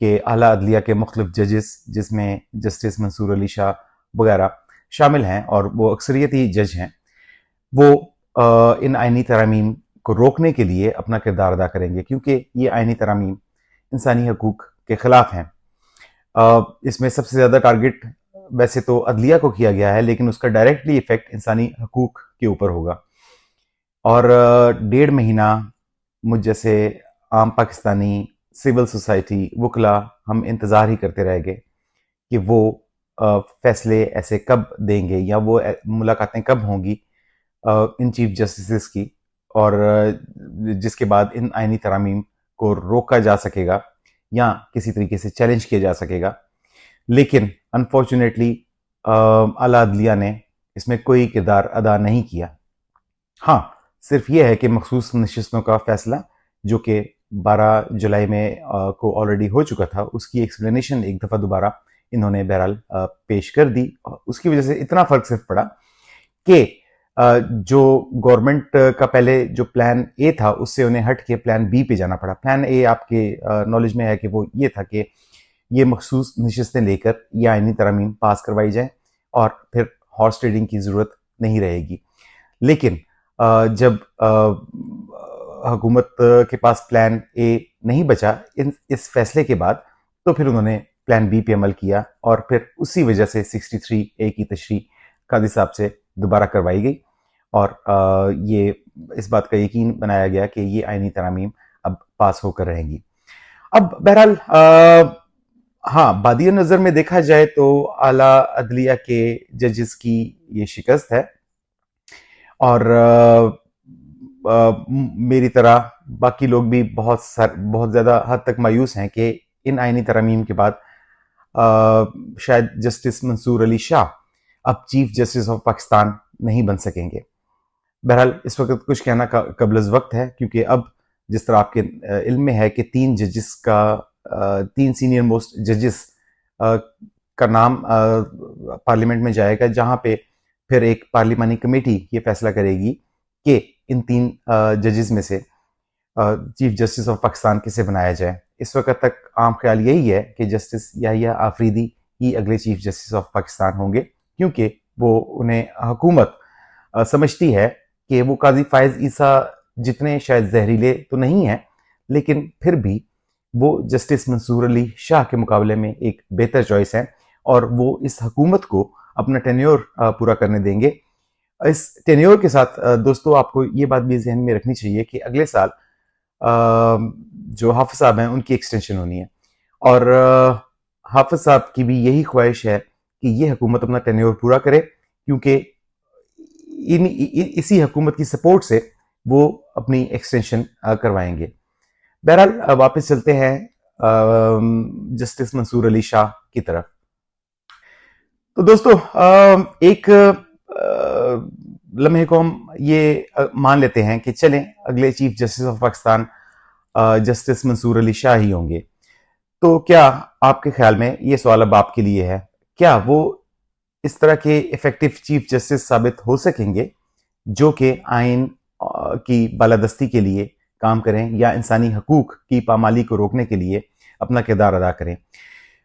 کہ اعلیٰ عدلیہ کے مختلف ججز، جس میں جسٹس منصور علی شاہ وغیرہ شامل ہیں اور وہ اکثریتی جج ہیں، وہ ان آئینی ترامیم کو روکنے کے لیے اپنا کردار ادا کریں گے، کیونکہ یہ آئینی ترامیم انسانی حقوق کے خلاف ہیں۔ اس میں سب سے زیادہ ٹارگٹ ویسے تو عدلیہ کو کیا گیا ہے، لیکن اس کا ڈائریکٹلی ایفیکٹ انسانی حقوق کے اوپر ہوگا، اور 1.5 مہینہ مجھ جیسے عام پاکستانی سول سوسائٹی وکلا ہم انتظار ہی کرتے رہ گئے کہ وہ فیصلے ایسے کب دیں گے، یا وہ ملاقاتیں کب ہوں گی ان چیف جسٹسز کی، اور جس کے بعد ان آئینی ترامیم کو روکا جا سکے گا یا کسی طریقے سے چیلنج کیا جا سکے گا۔ لیکن انفارچونیٹلی اعلیٰ عدلیہ نے اس میں کوئی کردار ادا نہیں کیا۔ ہاں، صرف یہ ہے کہ مخصوص نشستوں کا فیصلہ جو کہ 12 جولائی میں کو آلریڈی ہو چکا تھا، اس کی ایکسپلینیشن ایک دفعہ دوبارہ انہوں نے بہرحال پیش کر دی۔ اس کی وجہ سے اتنا فرق صرف پڑا کہ جو گورنمنٹ کا پہلے جو پلان اے تھا اس سے انہیں ہٹ کے پلان بی پہ جانا پڑا۔ پلان اے آپ کے نالج میں ہے کہ وہ یہ تھا کہ یہ مخصوص نشستیں لے کر یہ آئینی ترامیم پاس کروائی جائیں اور پھر ہارس ٹریڈنگ کی ضرورت نہیں رہے گی۔ لیکن جب حکومت کے پاس پلان اے نہیں بچا اس فیصلے کے بعد، تو پھر انہوں نے پلان بی پہ عمل کیا، اور پھر اسی وجہ سے 63 اے کی تشریح قاضی صاحب سے دوبارہ کروائی گئی، اور یہ اس بات کا یقین بنایا گیا کہ یہ آئینی ترامیم اب پاس ہو کر رہیں گی۔ اب بہرحال ہاں، بادی نظر میں دیکھا جائے تو اعلیٰ عدلیہ کے ججز کی یہ شکست ہے، اور میری طرح باقی لوگ بھی بہت زیادہ حد تک مایوس ہیں کہ ان آئینی ترامیم کے بعد شاید جسٹس منصور علی شاہ اب چیف جسٹس آف پاکستان نہیں بن سکیں گے۔ بہرحال اس وقت کچھ کہنا قبل از وقت ہے، کیونکہ اب جس طرح آپ کے علم میں ہے کہ 3 سینئر موسٹ ججز کا نام پارلیمنٹ میں جائے گا، جہاں پہ پھر ایک پارلیمانی کمیٹی یہ فیصلہ کرے گی کہ ان 3 ججز میں سے چیف جسٹس آف پاکستان کسے بنایا جائے۔ اس وقت تک عام خیال یہی ہے کہ جسٹس یحییٰ آفریدی ہی اگلے چیف جسٹس آف پاکستان ہوں گے، کیونکہ وہ انہیں حکومت سمجھتی ہے کہ وہ قاضی فائز عیسیٰ جتنے شاید زہریلے تو نہیں ہیں، لیکن پھر بھی وہ جسٹس منصور علی شاہ کے مقابلے میں ایک بہتر چوائس ہیں، اور وہ اس حکومت کو اپنا ٹینیور پورا کرنے دیں گے۔ اس ٹینیور کے ساتھ دوستو آپ کو یہ بات بھی ذہن میں رکھنی چاہیے کہ اگلے سال جو حافظ صاحب ہیں ان کی ایکسٹینشن ہونی ہے، اور حافظ صاحب کی بھی یہی خواہش ہے کہ یہ حکومت اپنا ٹینیور پورا کرے، کیونکہ اسی حکومت کی سپورٹ سے وہ اپنی ایکسٹینشن کروائیں گے۔ بہرحال واپس چلتے ہیں جسٹس منصور علی شاہ کی طرف۔ تو دوستو ایک لمحے کو ہم یہ مان لیتے ہیں کہ چلیں اگلے chief justice of Pakistan justice Mansoor Ali Shah ہی ہوں گے، تو کیا آپ کے خیال میں، یہ سوال اب آپ کے لیے ہے، کیا وہ اس طرح کے ایفیکٹو چیف جسٹس ثابت ہو سکیں گے جو کہ آئین کی بالادستی کے لیے کام کریں یا انسانی حقوق کی پامالی کو روکنے کے لیے اپنا کردار ادا کریں؟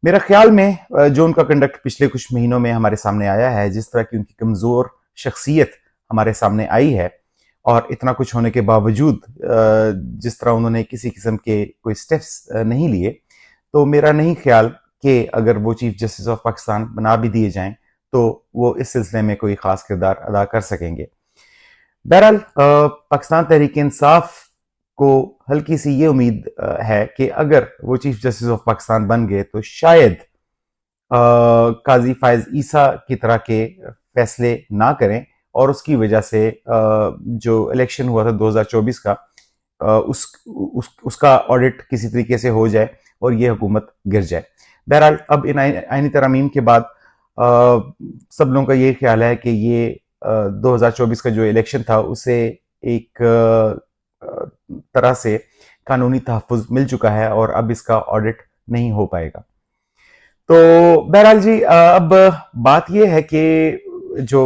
میرا خیال میں جو ان کا کنڈکٹ پچھلے کچھ مہینوں میں ہمارے سامنے آیا ہے، جس طرح کی ان کی کمزور شخصیت ہمارے سامنے آئی ہے، اور اتنا کچھ ہونے کے باوجود جس طرح انہوں نے کسی قسم کے کوئی سٹیپس نہیں لیے، تو میرا نہیں خیال کہ اگر وہ چیف جسٹس آف پاکستان بنا بھی دیے جائیں تو وہ اس سلسلے میں کوئی خاص کردار ادا کر سکیں گے۔ بہرحال پاکستان تحریک انصاف کو ہلکی سی یہ امید ہے کہ اگر وہ چیف جسٹس آف پاکستان بن گئے تو شاید قاضی فائز عیسیٰ کی طرح کے فیصلے نہ کریں، اور اس کی وجہ سے جو الیکشن ہوا تھا 2024 کا، اس کا آڈٹ کسی طریقے سے ہو جائے اور یہ حکومت گر جائے۔ بہرحال اب ان آئینی ترامیم کے بعد سب لوگوں کا یہ خیال ہے کہ یہ 2024 کا جو الیکشن تھا اسے ایک طرح سے قانونی تحفظ مل چکا ہے، اور اب اس کا آڈٹ نہیں ہو پائے گا۔ تو بہرحال جی، اب بات یہ ہے کہ جو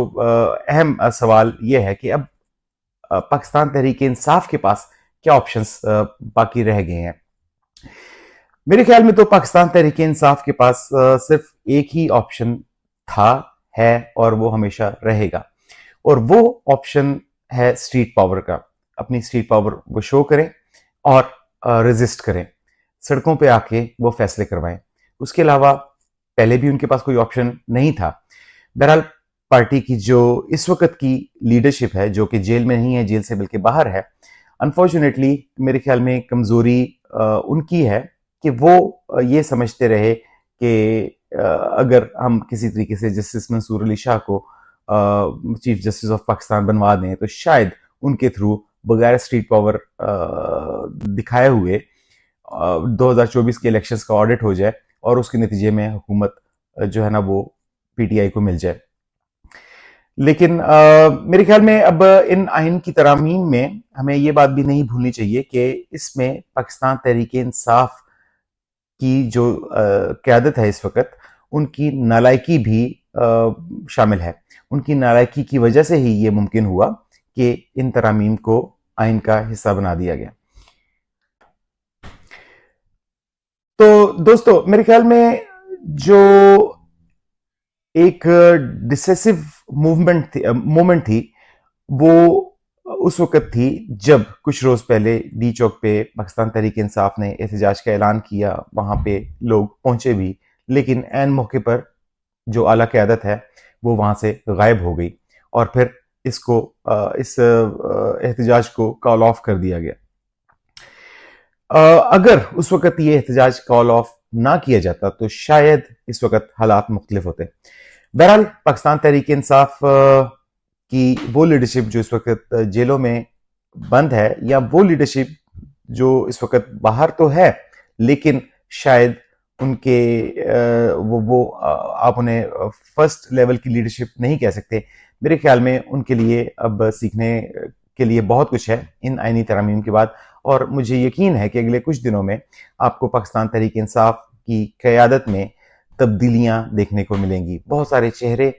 اہم سوال یہ ہے کہ اب پاکستان تحریک انصاف کے پاس کیا آپشنز باقی رہ گئے ہیں۔ میرے خیال میں تو پاکستان تحریک انصاف کے پاس صرف ایک ہی آپشن تھا، ہے اور وہ ہمیشہ رہے گا، اور وہ آپشن ہے اسٹریٹ پاور کا۔ اپنی اسٹریٹ پاور وہ شو کریں اور ریزسٹ کریں، سڑکوں پہ آ کے وہ فیصلے کروائیں۔ اس کے علاوہ پہلے بھی ان کے پاس کوئی آپشن نہیں تھا۔ بہرحال پارٹی کی جو اس وقت کی لیڈرشپ ہے، جو کہ جیل میں نہیں ہے، جیل سے بلکہ باہر ہے، انفارچونیٹلی میرے خیال میں کمزوری ان کی ہے کہ وہ یہ سمجھتے رہے کہ اگر ہم کسی طریقے سے جسٹس منصور علی شاہ کو چیف جسٹس آف پاکستان بنوا دیں تو شاید ان کے تھرو بغیر اسٹریٹ پاور دکھائے ہوئے 2024 کے الیکشنز کا آڈٹ ہو جائے اور اس کے نتیجے میں حکومت جو ہے نا وہ پی ٹی آئی کو مل جائے۔ لیکن میرے خیال میں اب ان آئین کی ترامیم میں ہمیں یہ بات بھی نہیں بھولنی چاہیے کہ اس میں پاکستان تحریک انصاف کی جو قیادت ہے اس وقت، ان کی نالائکی بھی شامل ہے۔ ان کی نالائکی کی وجہ سے ہی یہ ممکن ہوا کہ ان ترامیم کو آئین کا حصہ بنا دیا گیا۔ تو دوستو میرے خیال میں جو ایک ڈسیسو مومنٹ تھی وہ اس وقت تھی جب کچھ روز پہلے ڈی چوک پہ پاکستان تحریک انصاف نے احتجاج کا اعلان کیا، وہاں پہ لوگ پہنچے بھی، لیکن عین موقع پر جو اعلیٰ قیادت ہے وہ وہاں سے غائب ہو گئی اور پھر اس احتجاج کو کال آف کر دیا گیا۔ اگر اس وقت یہ احتجاج کال آف نہ کیا جاتا تو شاید اس وقت حالات مختلف ہوتے۔ بہرحال پاکستان تحریک انصاف کی وہ لیڈرشپ جو اس وقت جیلوں میں بند ہے، یا وہ لیڈرشپ جو اس وقت باہر تو ہے لیکن شاید ان کے آپ انہیں فرسٹ لیول کی لیڈرشپ نہیں کہہ سکتے، میرے خیال میں ان کے لیے اب سیکھنے کے لیے بہت کچھ ہے ان آئینی ترامیم کے بعد، اور مجھے یقین ہے کہ اگلے کچھ دنوں میں آپ کو پاکستان تحریک انصاف کی قیادت میں تبدیلیاں دیکھنے کو ملیں گی۔ بہت سارے چہرے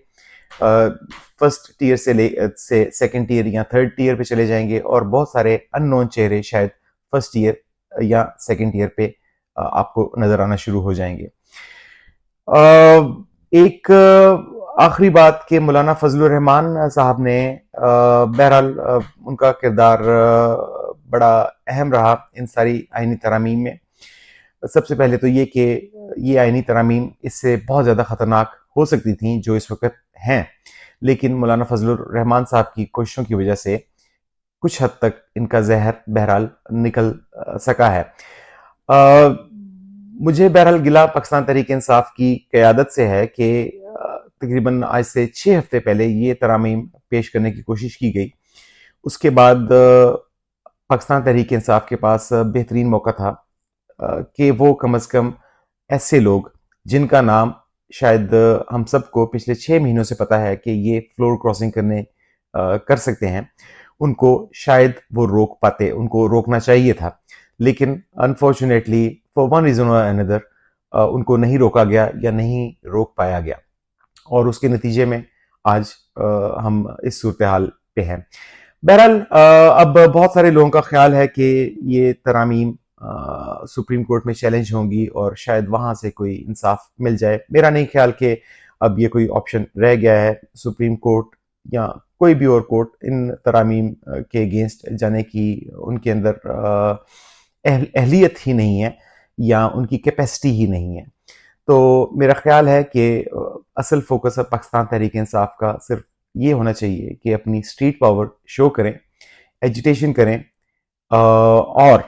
فرسٹ ٹیئر سے سیکنڈ ٹیئر یا تھرڈ ٹیئر پہ چلے جائیں گے، اور بہت سارے ان نون چہرے شاید فرسٹ ٹیئر یا سیکنڈ ٹیئر پہ آپ کو نظر آنا شروع ہو جائیں گے۔ ایک آخری بات کہ مولانا فضل الرحمان صاحب نے بہرحال ان کا کردار بڑا اہم رہا ان ساری آئینی ترامیم میں۔ سب سے پہلے تو یہ کہ یہ آئینی ترامیم اس سے بہت زیادہ خطرناک ہو سکتی تھیں جو اس وقت ہیں، لیکن مولانا فضل الرحمان صاحب کی کوششوں کی وجہ سے کچھ حد تک ان کا زہر بہرحال نکل سکا ہے۔ مجھے بہرحال گلہ پاکستان تحریک انصاف کی قیادت سے ہے کہ تقریباً آج سے 6 ہفتے پہلے یہ ترامیم پیش کرنے کی کوشش کی گئی، اس کے بعد پاکستان تحریک انصاف کے پاس بہترین موقع تھا کہ وہ کم از کم ایسے لوگ جن کا نام شاید ہم سب کو پچھلے 6 مہینوں سے پتا ہے کہ یہ فلور کراسنگ کر سکتے ہیں، ان کو شاید وہ روک پاتے، ان کو روکنا چاہیے تھا، لیکن انفارچونیٹلی فار ون ریزن اور اندر ان کو نہیں روکا گیا یا نہیں روک پایا گیا، اور اس کے نتیجے میں آج ہم اس صورتحال پہ ہیں۔ بہرحال اب بہت سارے لوگوں کا خیال ہے کہ یہ ترامیم سپریم کورٹ میں چیلنج ہوں گی اور شاید وہاں سے کوئی انصاف مل جائے۔ میرا نہیں خیال کہ اب یہ کوئی آپشن رہ گیا ہے، سپریم کورٹ یا کوئی بھی اور کورٹ ان ترامیم کے اگینسٹ جانے کی ان کے اندر اہلیت ہی نہیں ہے یا ان کی کیپیسٹی ہی نہیں ہے۔ تو میرا خیال ہے کہ اصل فوکس اب پاکستان تحریک انصاف کا صرف یہ ہونا چاہیے کہ اپنی اسٹریٹ پاور شو کریں، ایجیٹیشن کریں، اور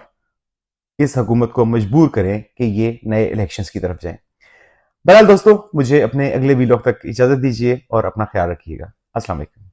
اس حکومت کو مجبور کریں کہ یہ نئے الیکشنز کی طرف جائیں۔ بہرحال دوستو، مجھے اپنے اگلے ویلاگ تک اجازت دیجیے اور اپنا خیال رکھیے گا۔ السلام علیکم۔